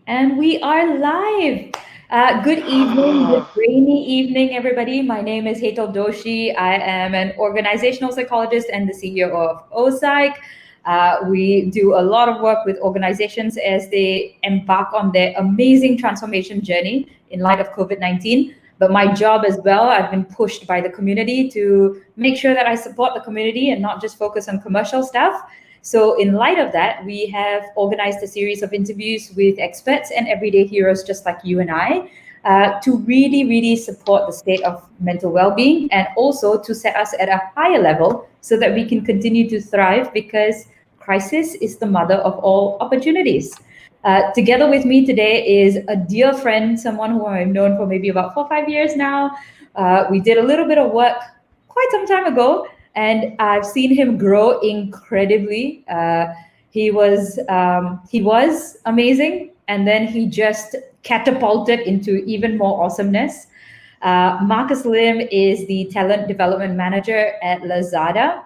And we are live. Good evening, good rainy evening, everybody. My name is Hetal Doshi. I am an organizational psychologist and the CEO of OPsych. We do a lot of work with organizations as they embark on their amazing transformation journey in light of COVID 19. But my job as well, I've been pushed by the community to make sure that I support the community and not just focus on commercial stuff. So, in light of that, we have organized a series of interviews with experts and everyday heroes just like you and I to really, really support the state of mental well being and also to set us at a higher level so that we can continue to thrive because crisis is the mother of all opportunities. Together with me today is a dear friend, someone who I've known for maybe about 4 or 5 years now. We did a little bit of work quite some time ago, and I've seen him grow incredibly. He was amazing, and then he just catapulted into even more awesomeness. Marcus Lim is the talent development manager at Lazada.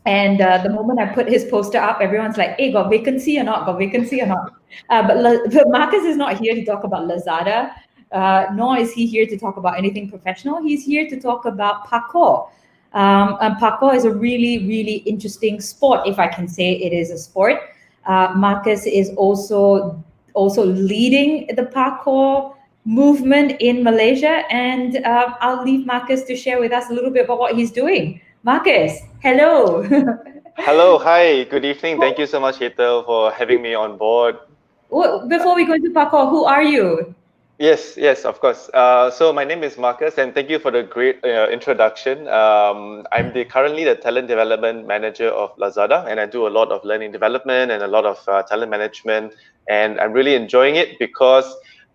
And the moment I put his poster up, everyone's like, "Hey, got vacancy or not? Got vacancy or not?" But Marcus is not here to talk about Lazada, nor is he here to talk about anything professional. He's here to talk about parkour. And parkour is a really, really interesting sport, if I can say it is a sport. Marcus is also leading the parkour movement in Malaysia, and I'll leave Marcus to share with us a little bit about what he's doing. Marcus, hello. Hello, hi, good evening. Thank you so much, Hetal, for having me on board. Before we go into parkour, who are you? Yes, of course. So my name is Marcus, and thank you for the great introduction. I'm currently the talent development manager of Lazada, and I do a lot of learning development and a lot of talent management, and I'm really enjoying it because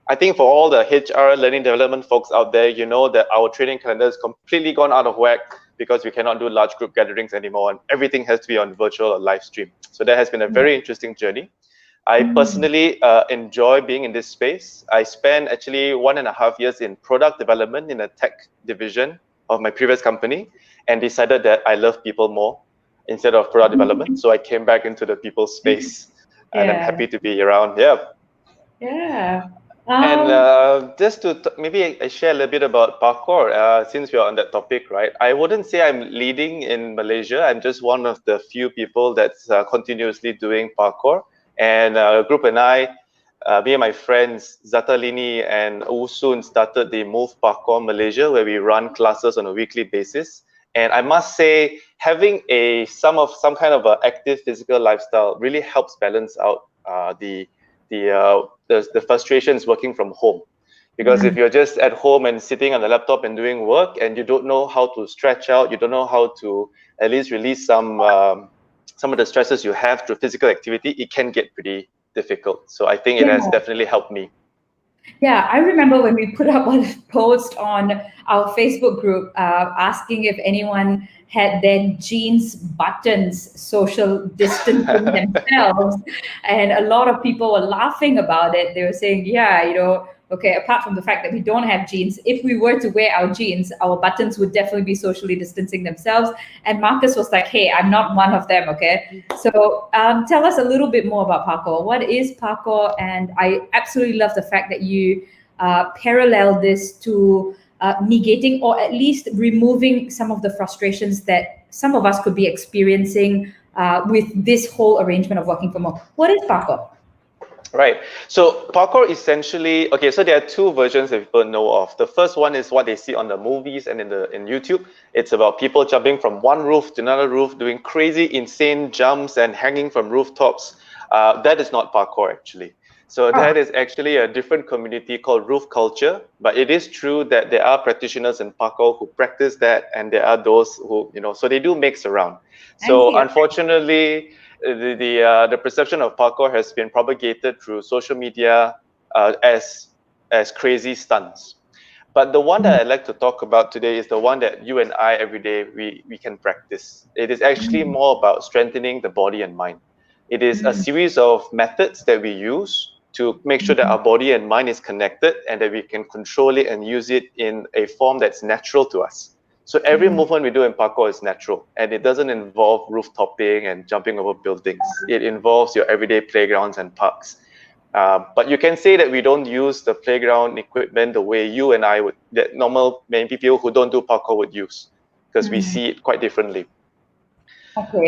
I think for all the HR learning development folks out there, you know that our training calendar is completely gone out of whack because we cannot do large group gatherings anymore, and everything has to be on virtual or live stream. So that has been a very interesting journey. I Mm. personally enjoy being in this space. I spent actually 1.5 years in product development in a tech division of my previous company and decided that I love people more instead of product development. So I came back into the people space and I'm Yeah, happy to be around. Yeah. yeah. And Um, just to maybe I share a little bit about parkour, since we're on that topic, right? I wouldn't say I'm leading in Malaysia. I'm just one of the few people that's continuously doing parkour. And a group and I, me and my friends, Zatalini and Usun, started the Move Parkour Malaysia, where we run classes on a weekly basis. And I must say, having some kind of an active physical lifestyle really helps balance out the frustrations working from home. Because if mm, you're just at home and sitting on the laptop and doing work, and you don't know how to stretch out, you don't know how to at least release some of the stresses you have through physical activity, it can get pretty difficult. So I think it has yeah. definitely helped me. Yeah, I remember when we put up a post on our Facebook group asking if anyone had their jeans buttons social distancing themselves. And a lot of people were laughing about it. They were saying, yeah, okay, apart from the fact that we don't have jeans, if we were to wear our jeans, our buttons would definitely be socially distancing themselves. And Marcus was like, hey, I'm not one of them, okay? So tell us a little bit more about parkour. What is parkour? And I absolutely love the fact that you parallel this to negating or at least removing some of the frustrations that some of us could be experiencing with this whole arrangement of working from home. What is parkour? Right. So parkour essentially, okay, so there are two versions that people know of. The first one is what they see on the movies and in YouTube. It's about people jumping from one roof to another roof, doing crazy, insane jumps and hanging from rooftops. That is not parkour actually. So Oh, that is actually a different community called roof culture. But it is true that there are practitioners in parkour who practice that, and there are those who, so they do mix around. I So see. unfortunately, the perception of parkour has been propagated through social media as crazy stunts. But the one that I'd like to talk about today is the one that you and I every day we can practice. It is actually Mm, more about strengthening the body and mind. It is a mm, series of methods that we use to make sure that mm, our body and mind is connected and that we can control it and use it in a form that's natural to us. So every mm. movement we do in parkour is natural, and it doesn't involve rooftopping and jumping over buildings. It involves your everyday playgrounds and parks. But you can say that we don't use the playground equipment the way you and I would, that normal many people who don't do parkour would use, because we see it quite differently. Okay.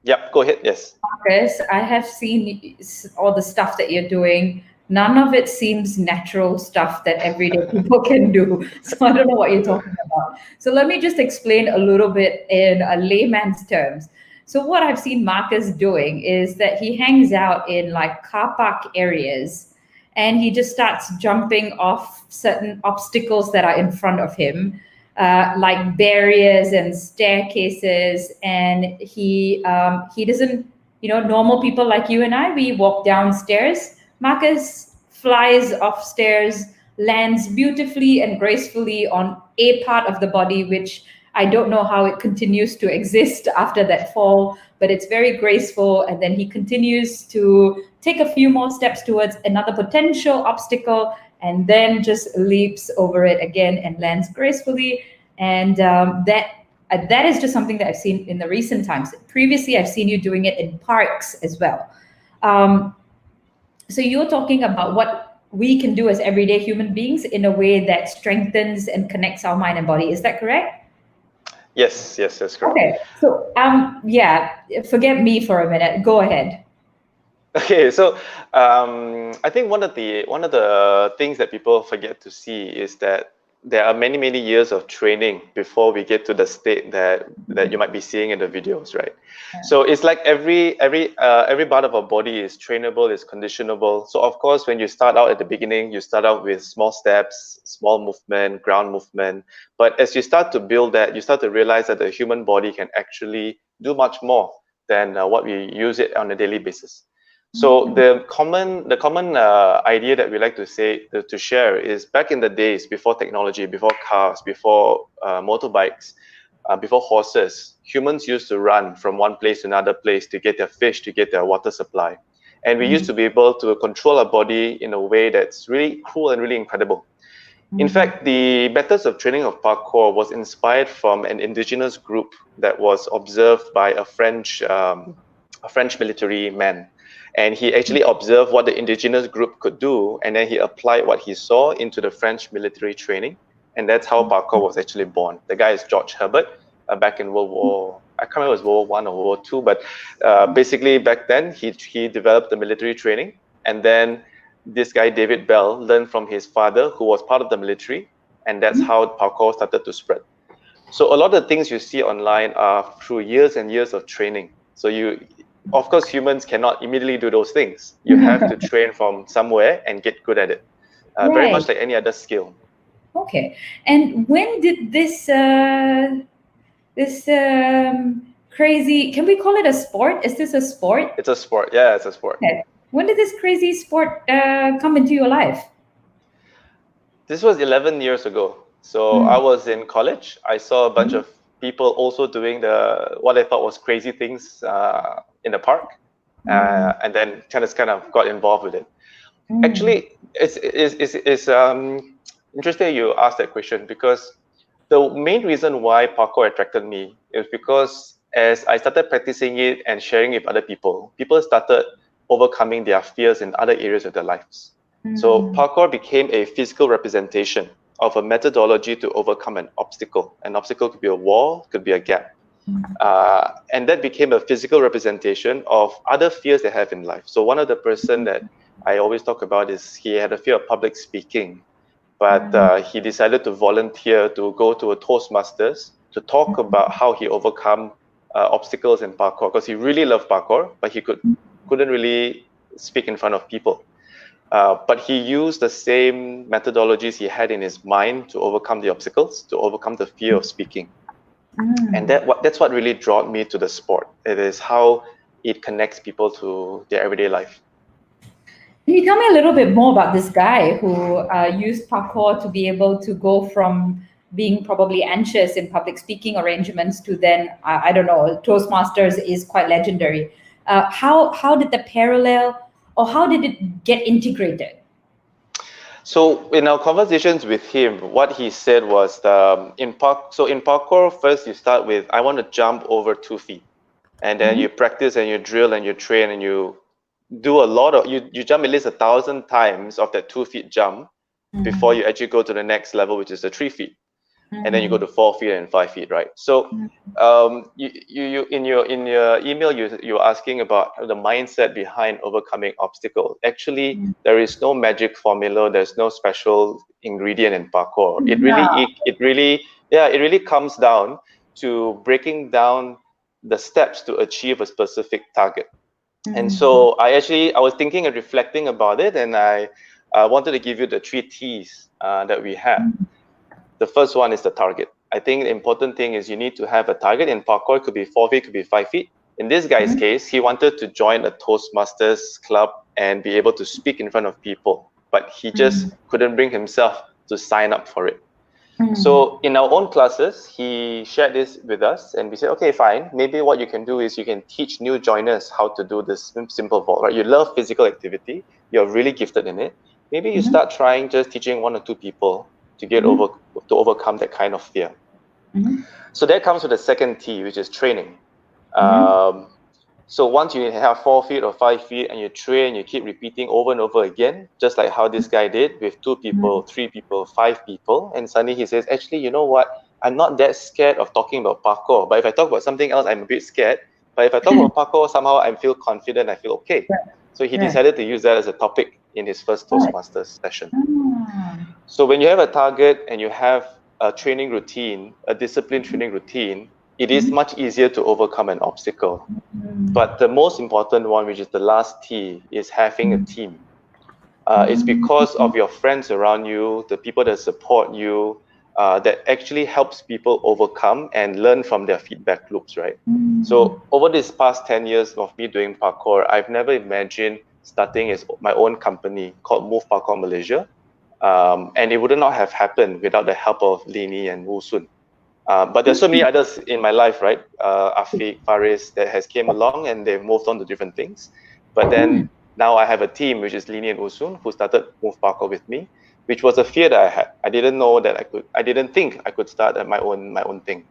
Yeah, go ahead. Yes. Marcus, I have seen all the stuff that you're doing. None of it seems natural stuff that everyday people can do. So I don't know what you're talking about. So let me just explain a little bit in a layman's terms. So what I've seen Marcus doing is that he hangs out in like car park areas and he just starts jumping off certain obstacles that are in front of him, like barriers and staircases, and he doesn't, normal people like you and I, we walk downstairs. Marcus flies off stairs, lands beautifully and gracefully on a part of the body, which I don't know how it continues to exist after that fall, but it's very graceful. And then he continues to take a few more steps towards another potential obstacle and then just leaps over it again and lands gracefully. And that is just something that I've seen in the recent times. Previously, I've seen you doing it in parks as well. So you're talking about what we can do as everyday human beings in a way that strengthens and connects our mind and body. Is that correct? Yes, that's correct. Okay, so yeah, forget me for a minute. Go ahead. Okay, so I think one of the things that people forget to see is that there are many years of training before we get to the state that you might be seeing in the videos, right? Yeah. So it's like every part of our body is trainable, is conditionable. So of course, when you start out at the beginning, you start out with small steps, small movement, ground movement. But as you start to build that, you start to realize that the human body can actually do much more than what we use it on a daily basis. So the common idea that we like to say to share is, back in the days before technology, before cars, before motorbikes, before horses, humans used to run from one place to another place to get their fish, to get their water supply, and we used to be able to control our body in a way that's really cool and really incredible. In fact, the methods of training of parkour was inspired from an indigenous group that was observed by a French military man. And he actually observed what the indigenous group could do, and then he applied what he saw into the French military training. And that's how parkour was actually born. The guy is George Herbert, back in World War, I can't remember if it was World War I or World War II, but basically back then he developed the military training. And then this guy, David Bell, learned from his father, who was part of the military, and that's how parkour started to spread. So a lot of the things you see online are through years and years of training. So of course, humans cannot immediately do those things. You have to train from somewhere and get good at it. Right. Very much like any other skill. Okay. And when did this crazy, can we call it a sport? Is this a sport? It's a sport. Yeah, it's a sport. Okay. When did this crazy sport come into your life? This was 11 years ago. So I was in college. I saw a bunch of people also doing what I thought was crazy things in the park, and then kind of got involved with it. Actually, it's interesting you asked that question, because the main reason why parkour attracted me is because as I started practicing it and sharing it with other people, people started overcoming their fears in other areas of their lives. So parkour became a physical representation of a methodology to overcome an obstacle. An obstacle could be a wall, could be a gap. And that became a physical representation of other fears they have in life. So one of the person that I always talk about is, he had a fear of public speaking, but he decided to volunteer to go to a Toastmasters to talk about how he overcome obstacles in parkour, because he really loved parkour, but he couldn't really speak in front of people. But he used the same methodologies he had in his mind to overcome the obstacles, to overcome the fear of speaking. And that's what really drew me to the sport. It is how it connects people to their everyday life. Can you tell me a little bit more about this guy who used parkour to be able to go from being probably anxious in public speaking arrangements to then, I don't know, Toastmasters is quite legendary. How did the parallel, or how did it get integrated? So in our conversations with him, what he said was, in parkour, first you start with, I want to jump over 2 feet. And then you practice and you drill and you train and you do a lot of you jump at least 1,000 times of that 2 feet jump before you actually go to the next level, which is the 3 feet, and then you go to 4 feet and 5 feet, right? So you in your email you're asking about the mindset behind overcoming obstacles. Actually, there is no magic formula. There's no special ingredient in parkour. It really comes down to breaking down the steps to achieve a specific target. And so I was thinking and reflecting about it, and I wanted to give you the 3 T's that we have. The first one is the target. I think the important thing is you need to have a target. In parkour, it could be 4 feet, could be 5 feet. In this guy's case, he wanted to join a Toastmasters club and be able to speak in front of people, but he just couldn't bring himself to sign up for it. So in our own classes, he shared this with us, and we said, okay, fine. Maybe what you can do is you can teach new joiners how to do this simple vault, right? You love physical activity. You're really gifted in it. Maybe you start trying just teaching 1 or 2 people to to overcome that kind of fear. So that comes with the second T, which is training. So once you have 4 feet or 5 feet and you train, you keep repeating over and over again, just like how this guy did with 2 people, 3 people, 5 people. And suddenly he says, actually, you know what? I'm not that scared of talking about parkour. But if I talk about something else, I'm a bit scared. But if I talk about parkour, somehow I feel confident, I feel okay. So he decided to use that as a topic in his first Toastmasters session. So when you have a target and you have a training routine, a disciplined training routine, it is much easier to overcome an obstacle. But the most important one, which is the last T, is having a team. It's because of your friends around you, the people that support you, that actually helps people overcome and learn from their feedback loops, right? So over this past 10 years of me doing parkour, I've never imagined starting my own company called Move Parkour Malaysia. And it would not have happened without the help of Lini and Wu Sun. But there's so many others in my life, right? Afiq, Faris, that has came along and they've moved on to different things. But then now I have a team, which is Lini and Usun, who started Move Parkour with me, which was a fear that I had. I didn't know that I didn't think I could start my own thing.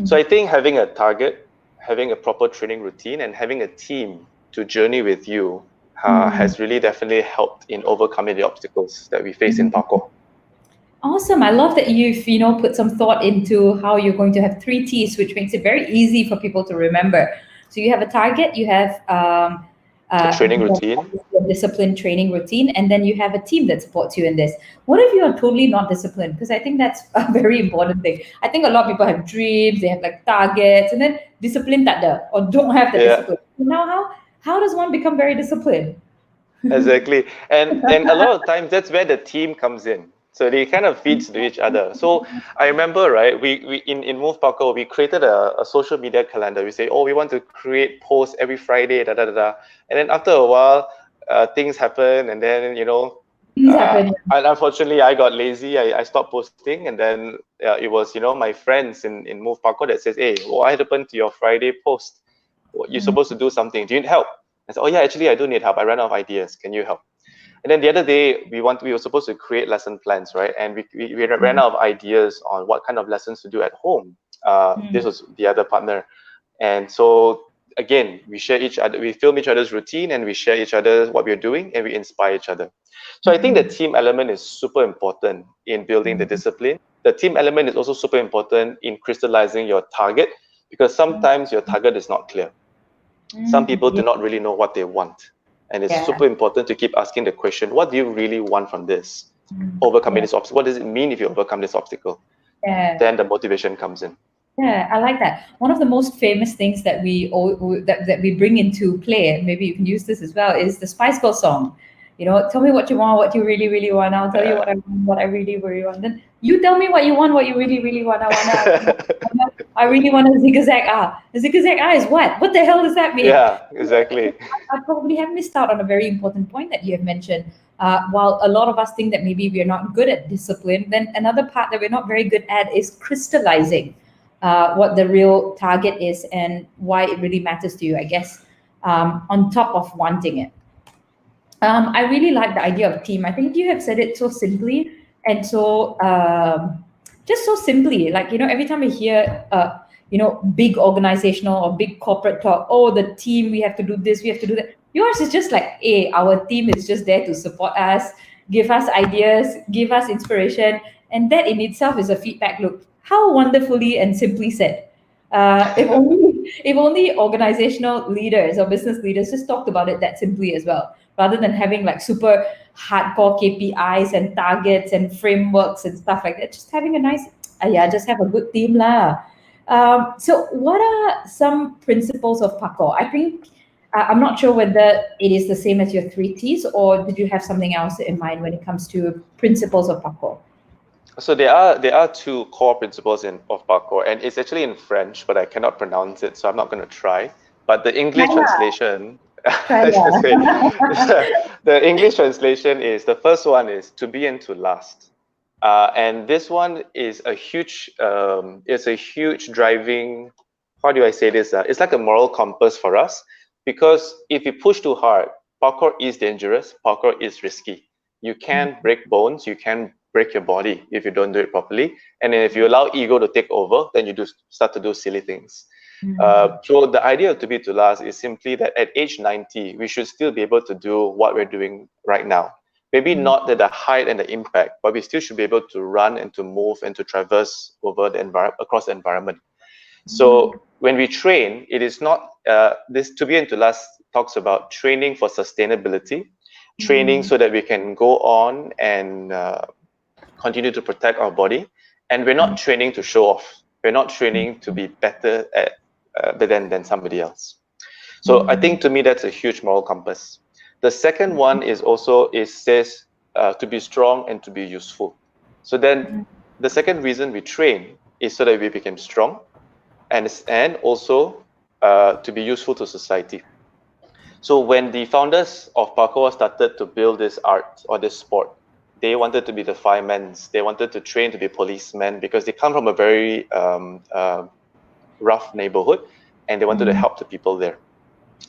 So I think having a target, having a proper training routine, and having a team to journey with you has really definitely helped in overcoming the obstacles that we face in parkour. Awesome. I love that you've, put some thought into how you're going to have 3 T's, which makes it very easy for people to remember. So you have a target, you have A training routine. a disciplined training routine, and then you have a team that supports you in this. What if you are totally not disciplined? Because I think that's a very important thing. I think a lot of people have dreams, they have like targets, and then discipline tak ada, or don't have the discipline. Now how does one become very disciplined? Exactly. And a lot of times that's where the team comes in. So they kind of feeds to each other. So I remember, right, we in Move Parkour, we created a social media calendar. We say, oh, we want to create posts every Friday, da da da da. And then after a while, things happen, and then Things happen. and unfortunately, I got lazy. I stopped posting, and then it was my friends in Move Parkour that says, hey, what happened to your Friday post? You're supposed to do something. Do you need help? I said, oh yeah, actually I do need help. I ran out of ideas. Can you help? And then the other day we were supposed to create lesson plans, right? And we ran out of ideas on what kind of lessons to do at home. This was the other partner. And so again, we film each other's routine, and we share each other what we're doing, and we inspire each other. So I think the team element is super important in building the discipline. The team element is also super important in crystallizing your target, because sometimes your target is not clear. Some people do not really know what they want. And it's super important to keep asking the question, what do you really want from this? Overcoming this obstacle. What does it mean if you overcome this obstacle? Then the motivation comes in. Yeah, I like that. One of the most famous things that we bring into play, and maybe you can use this as well, is the Spice Girls song. Tell me what you want, what you really, really want. I'll tell you what I want, what I really, really want. Then you tell me what you want, what you really, really want. I really want a zigzag ah. A zigzag ah is what? What the hell does that mean? Yeah, exactly. I probably have missed out on a very important point that you have mentioned. While a lot of us think that maybe we're not good at discipline, then another part that we're not very good at is crystallizing what the real target is and why it really matters to you, I guess, on top of wanting it. I really like the idea of team. I think you have said it so simply and so just so simply. Like, every time I hear, big organizational or big corporate talk. Oh, the team, we have to do this, we have to do that. Yours is just like, hey, our team is just there to support us, give us ideas, give us inspiration, and that in itself is a feedback loop. How wonderfully and simply said. If only organizational leaders or business leaders just talked about it that simply as well, rather than having like super hardcore KPIs and targets and frameworks and stuff like that. Just having a nice, yeah, just have a good team lah. So, what are some principles of parkour? I think I'm not sure whether it is the same as your three T's, or did you have something else in mind when it comes to principles of parkour? So there are two core principles of parkour, and it's actually in French, but I cannot pronounce it, so I'm not going to try. But the English translation, Try, I should say, yeah. the English translation is, the first one is to be and to last. And this one is a huge, it's a huge driving, how do I say this? It's like a moral compass for us, because if you push too hard, parkour is dangerous, parkour is risky. You can break bones, you can break your body if you don't do it properly. And then if you allow ego to take over, then you do start to do silly things. So the idea of to be to last is simply that at age 90, we should still be able to do what we're doing right now. Maybe not at the height and the impact, but we still should be able to run and to move and to traverse over the environment, across the environment. So when we train, it is not this to be and to last talks about training for sustainability, training so that we can go on and continue to protect our body. And we're not training to show off. We're not training to be better at than somebody else. So I think to me that's a huge moral compass. The second one is also, it says to be strong and to be useful. So then the second reason we train is so that we become strong and also to be useful to society. So when the founders of parkour started to build this art or this sport, they wanted to be the firemen. They wanted to train to be policemen because they come from a very rough neighborhood, and they wanted to help the people there.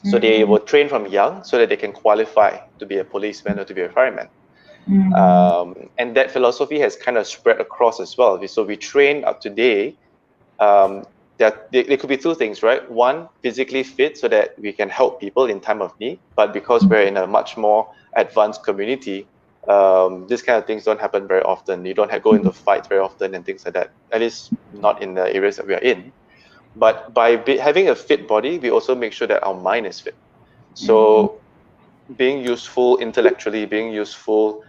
So they were trained from young so that they can qualify to be a policeman or to be a fireman. And that philosophy has kind of spread across as well. So we train up today. That there could be two things, right? One, physically fit so that we can help people in time of need. But because we're in a much more advanced community, these kind of things don't happen very often. You don't go into fights very often and things like that. At least not in the areas that we are in. But by having a fit body, we also make sure that our mind is fit. So being useful intellectually, being useful,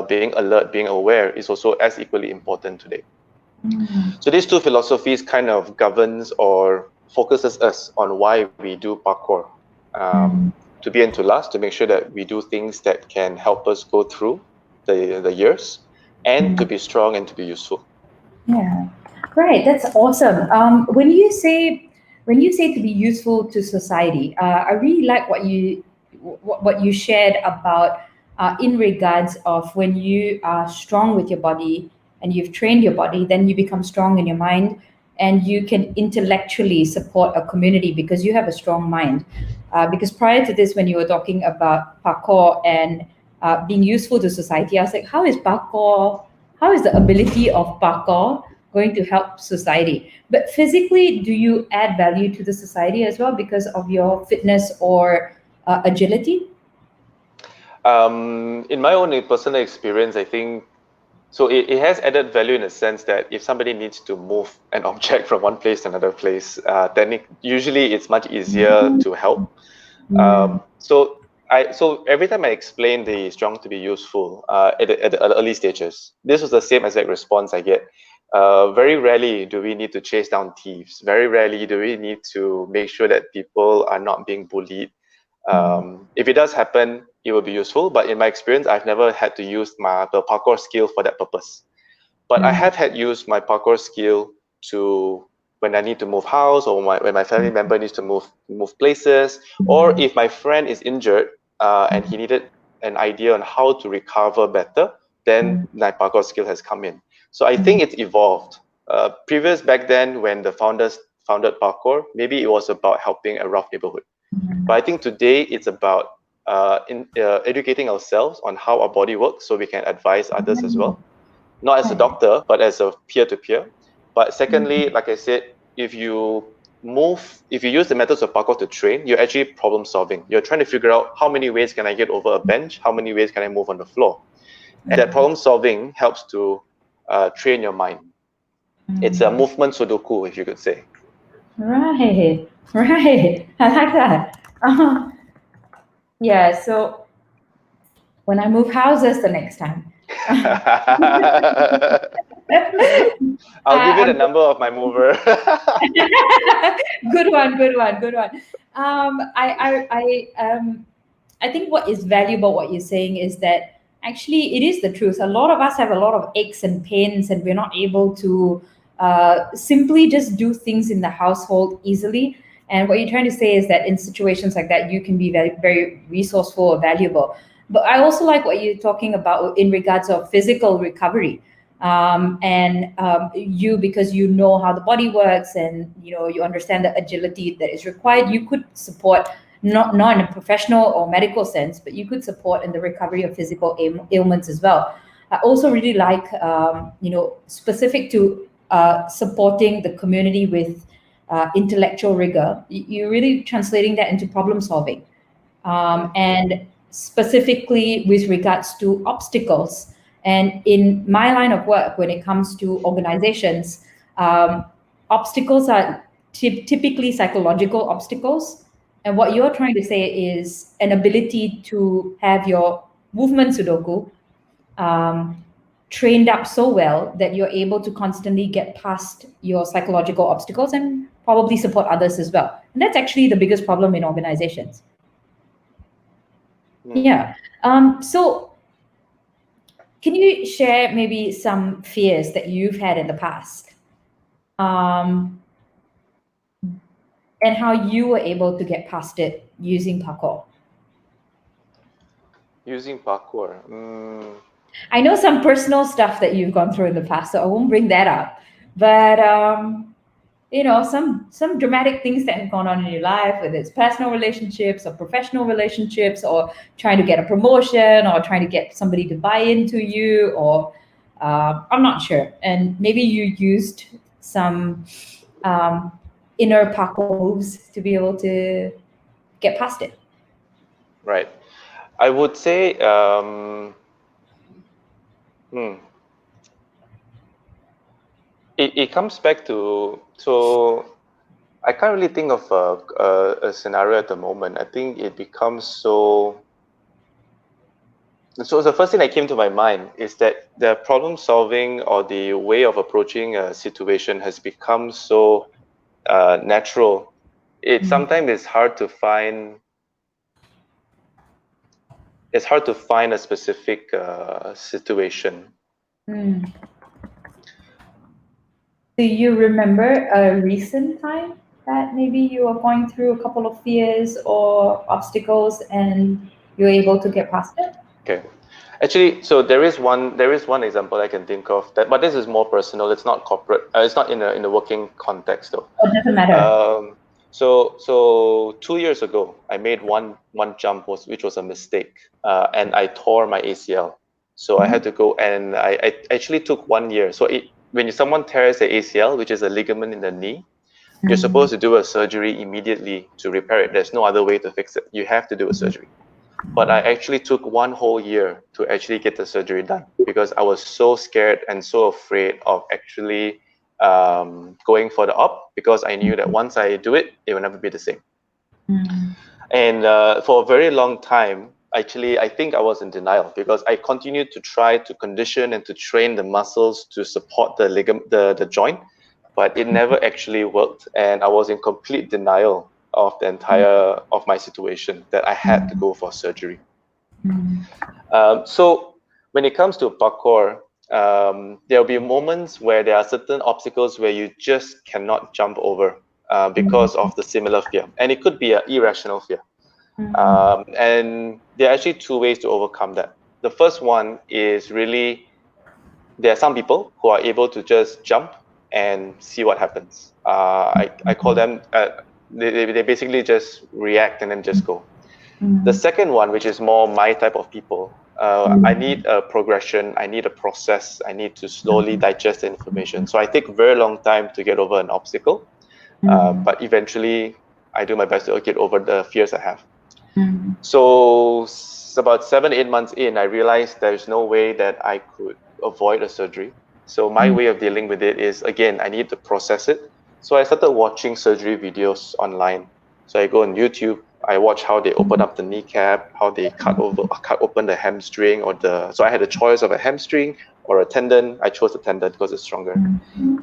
being alert, being aware is also as equally important today. So these two philosophies kind of governs or focuses us on why we do parkour. To be and to last, to make sure that we do things that can help us go through the years, and to be strong and to be useful. Yeah, great. That's awesome. When you say to be useful to society, I really like what you shared about in regards of when you are strong with your body and you've trained your body, then you become strong in your mind and you can intellectually support a community because you have a strong mind. Because prior to this, when you were talking about parkour and being useful to society, I was like, how is the ability of parkour going to help society? But physically, do you add value to the society as well because of your fitness or agility? In my own personal experience, I think so it has added value in the sense that if somebody needs to move an object from one place to another place, then usually it's much easier to help. So every time I explain the strong to be useful at the early stages, this was the same exact response I get. Very rarely do we need to chase down thieves. Very rarely do we need to make sure that people are not being bullied. If it does happen, it will be useful. But in my experience, I've never had to use the parkour skill for that purpose. But I have had used my parkour skill to when I need to move house, or when my family member needs to move places, or if my friend is injured and he needed an idea on how to recover better, then my parkour skill has come in. So I think it's evolved. Back then, when the founders founded parkour, maybe it was about helping a rough neighborhood. But I think today it's about educating ourselves on how our body works so we can advise others as well. Not as a doctor, but as a peer-to-peer. But secondly, like I said, if you use the methods of parkour to train, you're actually problem solving. You're trying to figure out how many ways can I get over a bench, how many ways can I move on the floor. And that problem solving helps to train your mind. It's a movement Sudoku, if you could say. Right, right. I like that. Yeah, so when I move houses the next time, I'll give you the I'm number of my mover. good one, good one, good one. I think what is valuable, what you're saying, is that actually it is the truth. A lot of us have a lot of aches and pains, and we're not able to simply just do things in the household easily. And what you're trying to say is that in situations like that, you can be very, very resourceful or valuable. But I also like what you're talking about in regards of physical recovery. You, because you know how the body works, and you understand the agility that is required, you could support, not in a professional or medical sense, but you could support in the recovery of physical ailments as well. I also really like specific to supporting the community with intellectual rigor. You're really translating that into problem solving, and specifically with regards to obstacles. And in my line of work, when it comes to organizations, obstacles are typically psychological obstacles. And what you're trying to say is an ability to have your movement Sudoku trained up so well that you're able to constantly get past your psychological obstacles and probably support others as well. And that's actually the biggest problem in organizations. Yeah. So can you share maybe some fears that you've had in the past, and how you were able to get past it using parkour? Using parkour. I know some personal stuff that you've gone through in the past, so I won't bring that up. But some dramatic things that have gone on in your life, whether it's personal relationships or professional relationships, or trying to get a promotion, or trying to get somebody to buy into you, or I'm not sure. And maybe you used some inner parkour moves to be able to get past it. Right. I would say it comes back to, so I can't really think of a scenario at the moment. I think it becomes so the first thing that came to my mind is that the problem solving or the way of approaching a situation has become so natural. Sometimes it's hard to find a specific situation. Do you remember a recent time that maybe you were going through a couple of fears or obstacles and you're able to get past it? Okay. Actually, so there is one example I can think of, that, but this is more personal. It's not corporate. It's not in a working context though. It doesn't matter. So 2 years ago, I made one jump which was a mistake, and I tore my ACL. So I had to go, and I actually took 1 year. So when someone tears the ACL, which is a ligament in the knee, you're supposed to do a surgery immediately to repair it. There's no other way to fix it. You have to do a surgery. But I actually took 1 whole year to actually get the surgery done, because I was so scared and so afraid of actually going for the op, because I knew that once I do it, it will never be the same. And for a very long time, actually, I think I was in denial, because I continued to try to condition and to train the muscles to support the ligament, the joint, but it never actually worked. And I was in complete denial of the entire of my situation, that I had to go for surgery. So when it comes to parkour, there'll be moments where there are certain obstacles where you just cannot jump over because of the similar fear, and it could be an irrational fear. And there are actually 2 ways to overcome that. The first one is really, there are some people who are able to just jump and see what happens. I call them, they basically just react and then just go. The second one, which is more my type of people, I need a progression, I need a process, I need to slowly digest the information. So I take a very long time to get over an obstacle. But eventually, I do my best to get over the fears I have. Mm. So about 7, 8 months in, I realized there's no way that I could avoid a surgery. So my way of dealing with it is, again, I need to process it. So I started watching surgery videos online. So I go on YouTube, I watch how they open up the kneecap, how they cut open the hamstring so I had a choice of a hamstring or a tendon. I chose the tendon because it's stronger.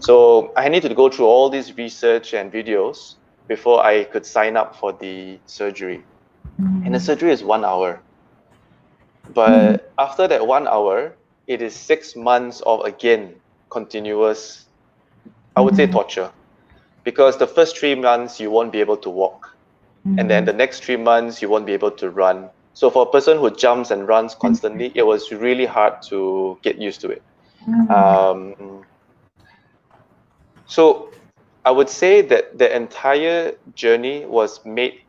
So I needed to go through all these research and videos before I could sign up for the surgery. And the surgery is 1 hour. But after that 1 hour, it is 6 months of, again, continuous, I would say, torture. Because the first 3 months, you won't be able to walk. And then the next 3 months, you won't be able to run. So for a person who jumps and runs constantly, it was really hard to get used to it. So I would say that the entire journey was made.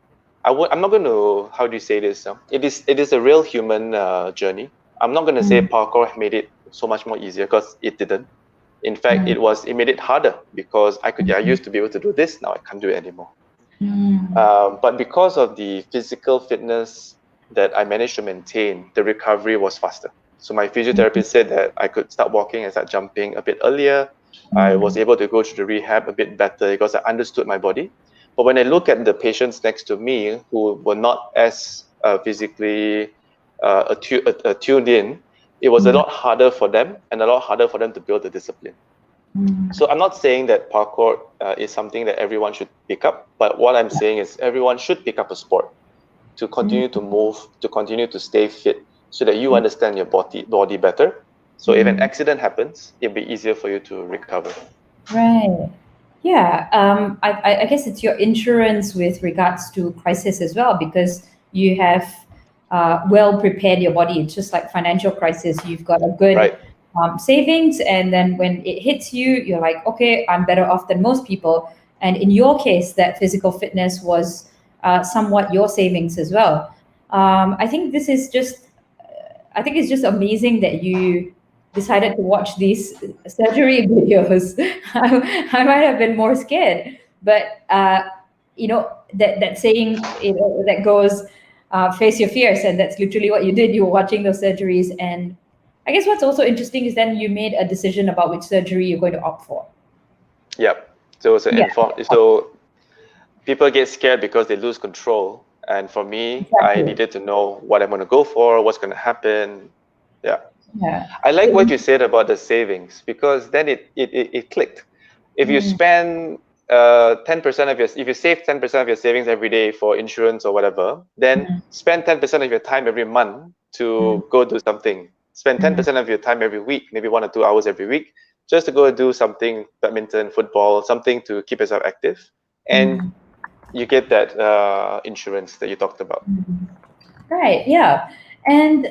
I'm not going to, how do you say this? It is a real human journey. I'm not going to say parkour made it so much more easier, because it didn't. In fact, it made it harder, because I used to be able to do this. Now I can't do it anymore. But because of the physical fitness that I managed to maintain, the recovery was faster. So my physiotherapist said that I could start walking and start jumping a bit earlier. I was able to go through the rehab a bit better because I understood my body. But when I look at the patients next to me who were not as physically tuned in, it was a lot harder for them, and a lot harder for them to build the discipline. So I'm not saying that parkour is something that everyone should pick up, but what I'm saying is everyone should pick up a sport to continue to move, to continue to stay fit, so that you understand your body better. So if an accident happens, it'll be easier for you to recover. Right. Yeah. I guess it's your insurance with regards to crisis as well, because you have well prepared your body. It's just like financial crisis. You've got a good Right. Savings, and then when it hits you, you're like, okay, I'm better off than most people. And in your case, that physical fitness was somewhat your savings as well. I think this is just I think it's just amazing that you decided to watch these surgery videos. I might have been more scared, but that saying, that goes, face your fears, and that's literally what you did. You were watching those surgeries, and I guess what's also interesting is then you made a decision about which surgery you're going to opt for. Yep. So it's Yeah, so people get scared because they lose control. And for me, I exactly. needed to know what I'm going to go for, what's going to happen. Yeah. Yeah. I like what you said about the savings, because then it clicked. If you spend 10% of if you save 10% of your savings every day for insurance or whatever, then spend 10% of your time every month to go do something. Spend 10% of your time every week, maybe 1 or 2 hours every week, just to go do something, badminton, football, something to keep yourself active. And you get that insurance that you talked about. Right. Yeah. And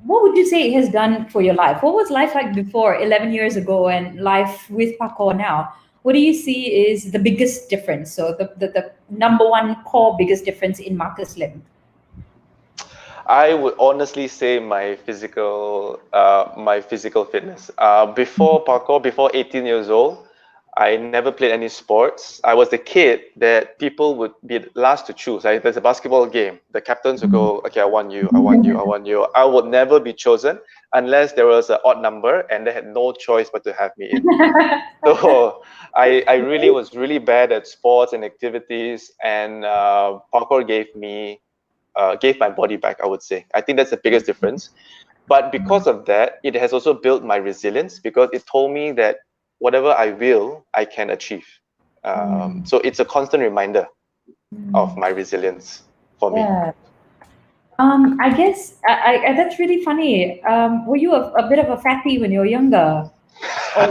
what would you say it has done for your life? What was life like before 11 years ago, and life with parkour now? What do you see is the biggest difference? So the number one core biggest difference in Marcus Lim? I would honestly say my physical fitness. Before parkour, before 18 years old, I never played any sports. I was the kid that people would be last to choose. There's a basketball game. The captains would go, okay, I want you, I want you, I want you. I would never be chosen unless there was an odd number and they had no choice but to have me in. So I really was really bad at sports and activities, and parkour gave my body back, I would say. I think that's the biggest difference. But because of that, it has also built my resilience, because it told me that whatever I will, I can achieve. So it's a constant reminder of my resilience for me. Yeah. I guess that's really funny. Were you a bit of a fatty when you were younger? Or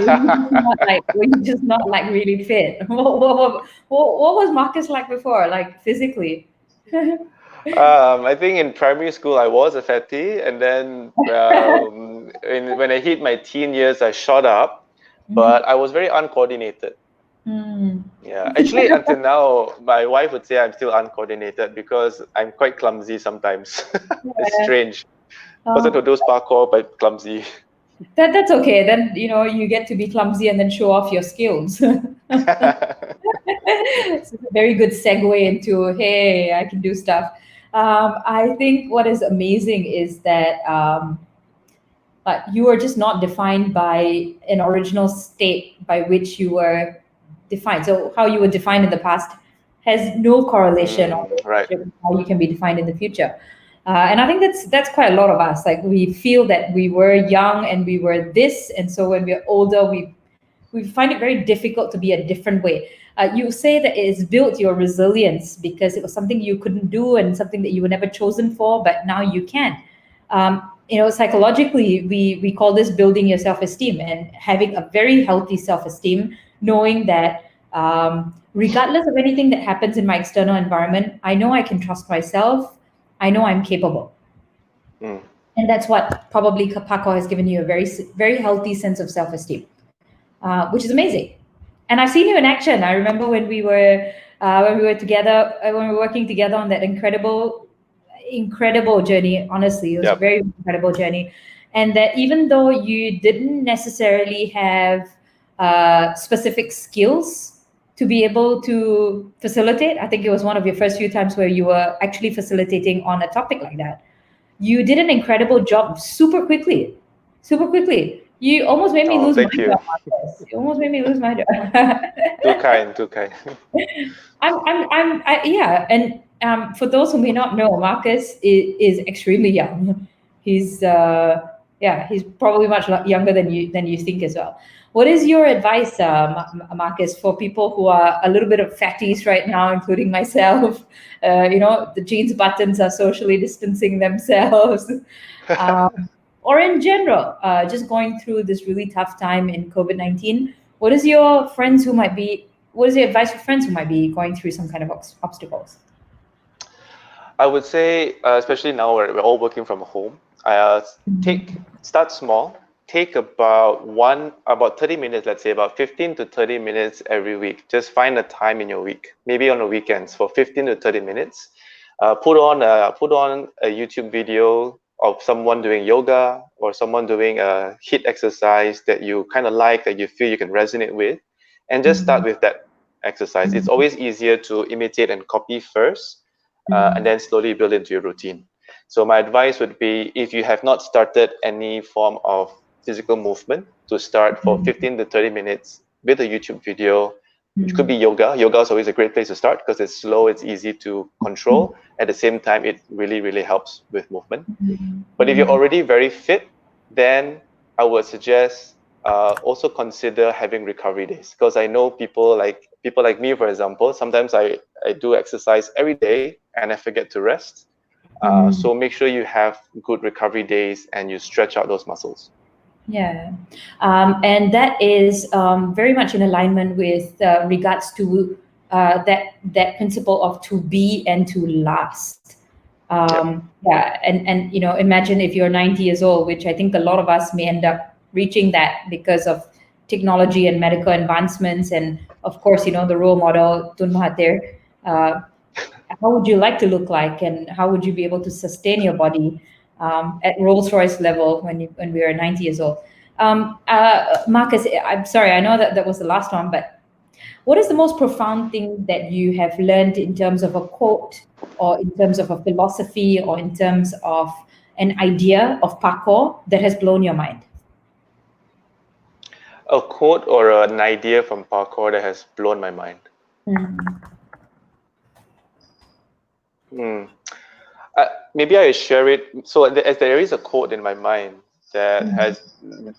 were you just not like really fit? What was Marcus like before, like physically? I think in primary school I was a fatty, and then when I hit my teen years, I shot up, but I was very uncoordinated. Yeah, actually, until now, my wife would say I'm still uncoordinated because I'm quite clumsy sometimes. It's Yeah. strange. Person who does parkour but clumsy. That's okay. Then you get to be clumsy and then show off your skills. It's a very good segue into, hey, I can do stuff. I think what is amazing is that you are just not defined by an original state by which you were defined. So how you were defined in the past has no correlation or Right. relationship with how you can be defined in the future. And I think that's quite a lot of us. Like we feel that we were young and we were this, and so when we're older, we find it very difficult to be a different way. You say that it's built your resilience because it was something you couldn't do and something that you were never chosen for, but now you can. Psychologically, we call this building your self-esteem and having a very healthy self-esteem, knowing that regardless of anything that happens in my external environment, I know I can trust myself. I know I'm capable. Mm. And that's what probably Parkour has given you a very healthy sense of self-esteem, which is amazing. And I've seen you in action. I remember when we were together, when we were working together on that incredible journey. Honestly, it was a Yep. very incredible journey, and that even though you didn't necessarily have specific skills to be able to facilitate, I think it was one of your first few times where you were actually facilitating on a topic like that. You did an incredible job super quickly, super quickly. You almost made me Oh, lose my thank you. job, Marcus. You almost made me lose my job. Too kind, too kind. Yeah. And for those who may not know, Marcus is extremely young. He's, yeah, he's probably much younger than you think as well. What is your advice, Marcus, for people who are a little bit of fatties right now, including myself? The jeans buttons are socially distancing themselves. Um, or in general, just going through this really tough time in COVID-19. What is your advice for friends who might be going through some kind of obstacles? I would say, especially now we're all working from home, start small. Take about 30 minutes, let's say about 15 to 30 minutes every week. Just find a time in your week, maybe on the weekends for 15 to 30 minutes. Put on a YouTube video of someone doing yoga or someone doing a HIIT exercise that you kind of like, that you feel you can resonate with, and just start Mhm. with that exercise. It's always easier to imitate and copy first, and Mhm. then slowly build into your routine. So my advice would be, if you have not started any form of physical movement, to start for 15 to 30 minutes with a YouTube video. It could be Mhm. yoga. Yoga is always a great place to start because it's slow, it's easy to control. At the same time, it really, really helps with movement. Mhm. But if you're Mhm. already very fit, then I would suggest also consider having recovery days, because I know people like me, for example. Sometimes I do exercise every day and I forget to rest. So Mhm. make sure you have good recovery days and you stretch out those muscles. Yeah, and that is very much in alignment with regards to that principle of to be and to last. Yep. Yeah, and imagine if you're 90 years old, which I think a lot of us may end up reaching that because of technology and medical advancements, and of course, the role model Tun Mahathir. Uh, how would you like to look like, and how would you be able to sustain your body at Rolls Royce level when we are 90 years old? Marcus, I'm sorry, I know that was the last one, but what is the most profound thing that you have learned in terms of a quote, or in terms of a philosophy, or in terms of an idea of parkour that has blown your mind? A quote or an idea from parkour that has blown my mind. Mm. Hmm. Maybe I share it. So as there is a quote in my mind that Mm. has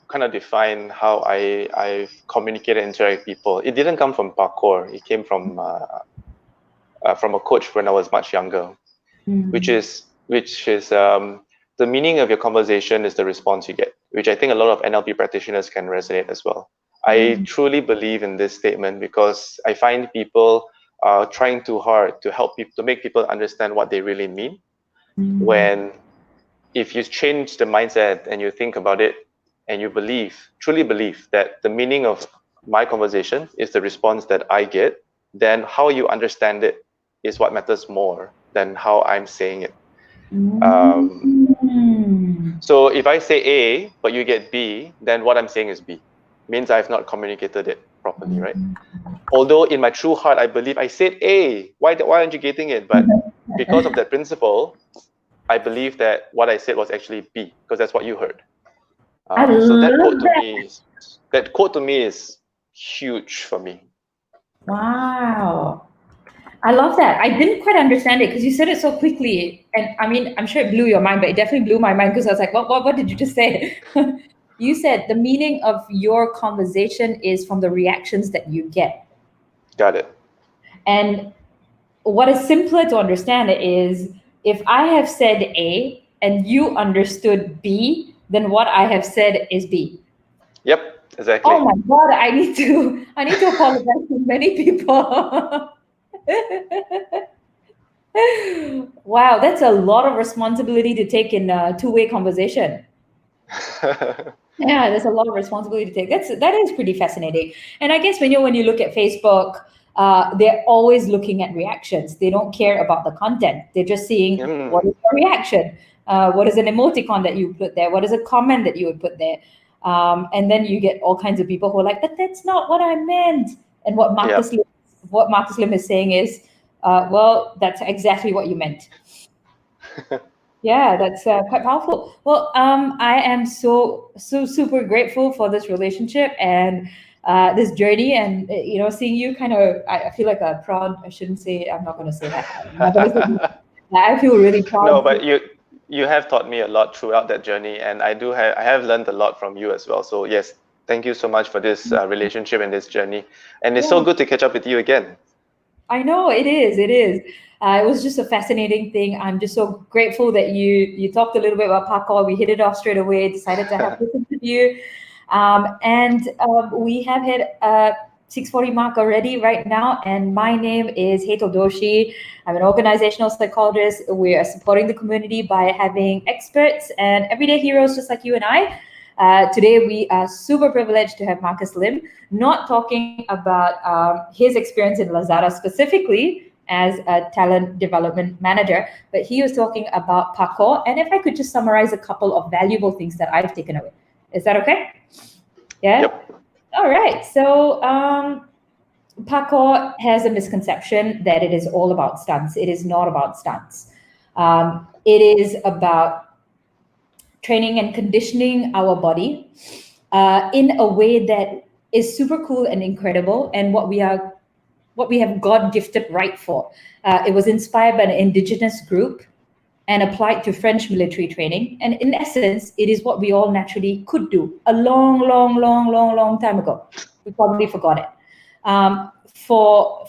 kind of defined how I communicate and interact with people. It didn't come from parkour. It came from a coach when I was much younger, which Mm. is the meaning of your conversation is the response you get, which I think a lot of NLP practitioners can resonate as well. I Mm. truly believe in this statement because I find people are trying too hard to help people, to make people understand what they really mean, Mm. when if you change the mindset and you think about it and you truly believe that the meaning of my conversation is the response that I get, then how you understand it is what matters more than how I'm saying it. Mm. Um, So if I say A, but you get B, then what I'm saying is B. Means I've not communicated it properly, right? Although in my true heart, I believe I said A. Why aren't you getting it? But because of that principle, I believe that what I said was actually B, because that's what you heard. I So that love quote to me is huge for me. Wow. I love that. I didn't quite understand it because you said it so quickly. And I mean, I'm sure it blew your mind, but it definitely blew my mind because I was like, what did you just say? You said the meaning of your conversation is from the reactions that you get. Got it. And what is simpler to understand is if I have said A and you understood B, then what I have said is B. Yep, exactly. Oh my God, I need to apologize to many people. Wow, that's a lot of responsibility to take in a two-way conversation. Yeah, there's a lot of responsibility to take. That is pretty fascinating. And I guess when you look at Facebook, they're always looking at reactions. They don't care about the content. They're just seeing what is the reaction, what is an emoticon that you put there, what is a comment that you would put there, and then you get all kinds of people who are like, "But that's not what I meant." And what Marcus Lim is saying is, well, that's exactly what you meant. Yeah, that's quite powerful. Well, I am so super grateful for this relationship and this journey, and seeing you kind of, I feel like a proud. I shouldn't say. I'm not going to say that. I'm not gonna say that. I feel really proud. No, but you have taught me a lot throughout that journey, and I have learned a lot from you as well. So yes, thank you so much for this relationship and this journey, and it's so good to catch up with you again. I know it is. It is. It was just a fascinating thing. I'm just so grateful that you talked a little bit about parkour. We hit it off straight away. Decided to have this interview, and we have hit 6:40 mark already right now. And my name is Hetal Doshi. I'm an organizational psychologist. We are supporting the community by having experts and everyday heroes just like you and I. Today, we are super privileged to have Marcus Lim, not talking about his experience in Lazada specifically as a talent development manager, but he was talking about parkour. And if I could just summarize a couple of valuable things that I've taken away. Is that okay? Yeah? Yep. All right. So parkour has a misconception that it is all about stunts. It is not about stunts. It is about training and conditioning our body in a way that is super cool and incredible, and what we have God gifted right for. It was inspired by an indigenous group and applied to French military training. And in essence, it is what we all naturally could do a long time ago. We probably forgot it. For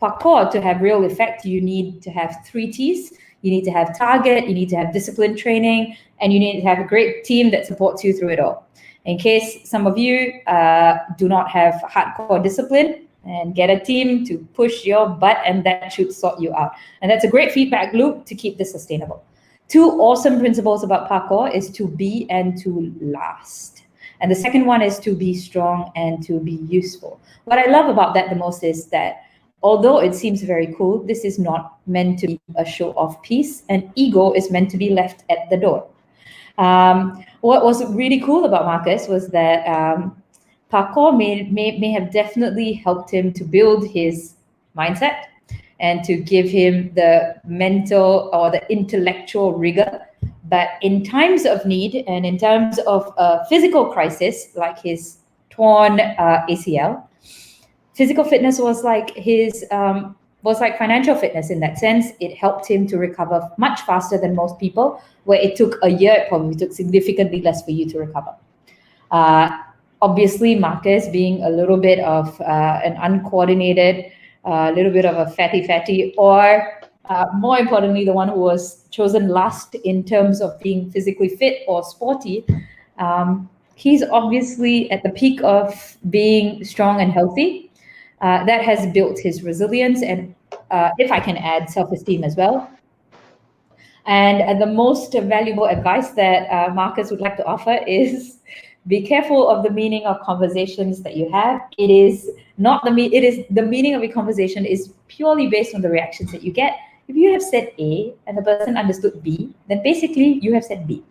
parkour to have real effect, you need to have 3 T's. You need to have target, you need to have discipline training, and you need to have a great team that supports you through it all. In case some of you do not have hardcore discipline, and get a team to push your butt, and that should sort you out. And that's a great feedback loop to keep this sustainable. 2 awesome principles about parkour is to be and to last. And the second one is to be strong and to be useful. What I love about that the most is that although it seems very cool, this is not meant to be a show of peace, and ego is meant to be left at the door. What was really cool about Marcus was that parkour may have definitely helped him to build his mindset and to give him the mental or the intellectual rigor. But in times of need and in terms of a physical crisis, like his torn ACL, physical fitness was like financial fitness in that sense. It helped him to recover much faster than most people, where it took a year, it probably took significantly less for you to recover. Obviously, Marcus being a little bit of an uncoordinated, a little bit of a fatty, or more importantly, the one who was chosen last in terms of being physically fit or sporty, he's obviously at the peak of being strong and healthy. That has built his resilience and, if I can add, self-esteem as well. And the most valuable advice that Marcus would like to offer is be careful of the meaning of conversations that you have. It is the meaning of a conversation is purely based on the reactions that you get. If you have said A and the person understood B, then basically you have said B.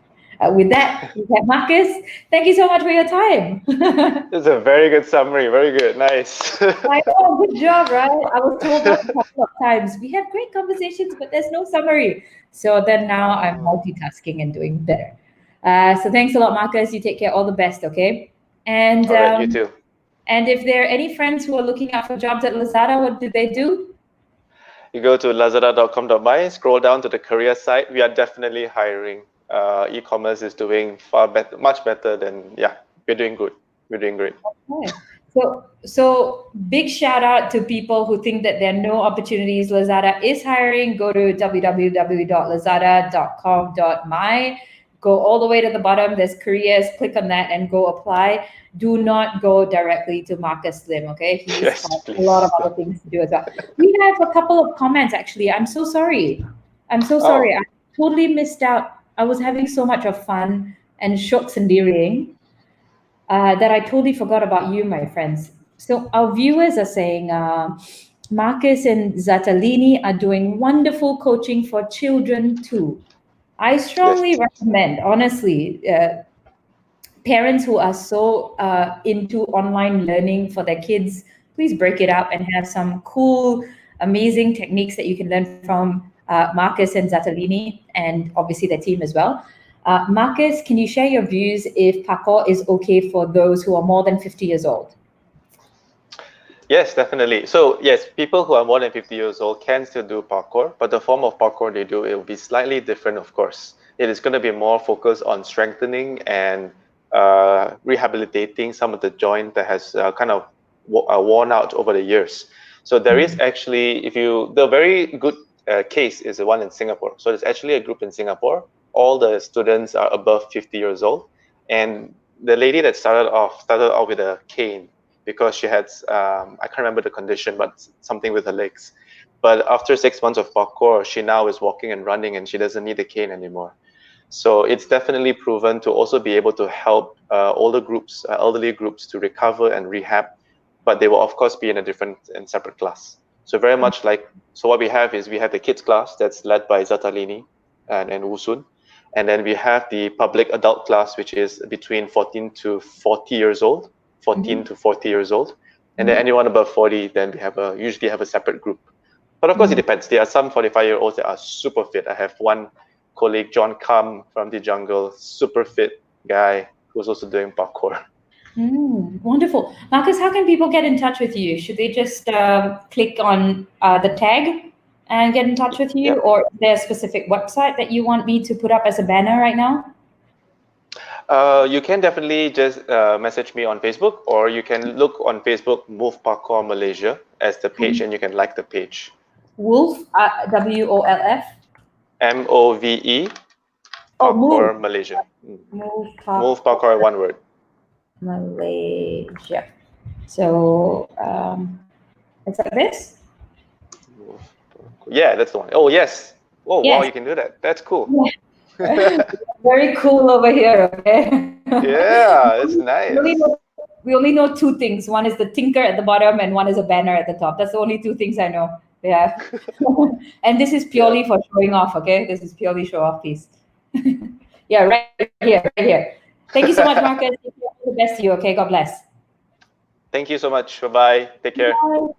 With that, Marcus, thank you so much for your time. It's a very good summary. Very good. Nice. I know, good job, right? I was told that a couple of times. We have great conversations, but there's no summary. So then now I'm multitasking and doing better. So thanks a lot, Marcus. You take care. All the best, okay? And All right, you too. and if there are any friends who are looking out for jobs at Lazada, what do they do? You go to lazada.com.my, scroll down to the career site. We are definitely hiring. E-commerce is doing far better, much better than, yeah, we're doing good. We're doing great. Okay. So big shout out to people who think that there are no opportunities. Lazada is hiring. Go to www.lazada.com.my. Go all the way to the bottom. There's careers. Click on that and go apply. Do not go directly to Marcus Lim, okay? He's Yes, got please. a lot of other things to do as well. We have a couple of comments, actually. I'm so sorry. I'm so sorry. I totally missed out. I was having so much of fun and shock sendiriing. That I totally forgot about you, my friends. So our viewers are saying Marcus and Zatalini are doing wonderful coaching for children too. I strongly recommend, honestly, parents who are so into online learning for their kids, please break it up and have some cool, amazing techniques that you can learn from Marcus and Zatalini, and obviously their team as well. Marcus, can you share your views if parkour is okay for those who are more than 50 years old? Yes, definitely. So yes, people who are more than 50 years old can still do parkour, but the form of parkour they do, it will be slightly different, of course. It is going to be more focused on strengthening and rehabilitating some of the joint that has kind of worn out over the years. So there is actually, the very good case is the one in Singapore. So there's actually a group in Singapore. All the students are above 50 years old. And the lady that started off with a cane because she had, I can't remember the condition, but something with her legs. But after 6 months of parkour, she now is walking and running and she doesn't need a cane anymore. So it's definitely proven to also be able to help older groups, elderly groups to recover and rehab, but they will of course be in a different and separate class. So very much like, so what we have is we have the kids class that's led by Zatalini and Usun. And then we have the public adult class, which is between 14 to 40 years old, 14 to 40 years old. And then anyone above 40, then we usually have a separate group. But of course, it depends. There are some 45-year-olds that are super fit. I have one colleague, John Kam from the jungle, super fit guy who's also doing parkour. Wonderful. Marcus, how can people get in touch with you? Should they just click on the tag and get in touch with you? Yep. Or is there a specific website that you want me to put up as a banner right now? You can definitely just message me on Facebook, or you can look on Facebook, Move Parkour Malaysia as the page, and you can like the page. Wolf, WOLF? MOVE, Parkour Malaysia. Move Parkour, one word. Malaysia. So it's like this? Yeah, that's the one. Oh, yes. Oh, yes. Wow, you can do that. That's cool. Yeah. Very cool over here, okay? Yeah, it's nice. We only know two things. One is the tinker at the bottom and one is a banner at the top. That's the only two things I know. Yeah. And this is purely for showing off, okay? This is purely show off piece. Yeah, right here. Thank you so much, Marcus. The best to you, okay? God bless. Thank you so much. Bye-bye. Take care. Bye.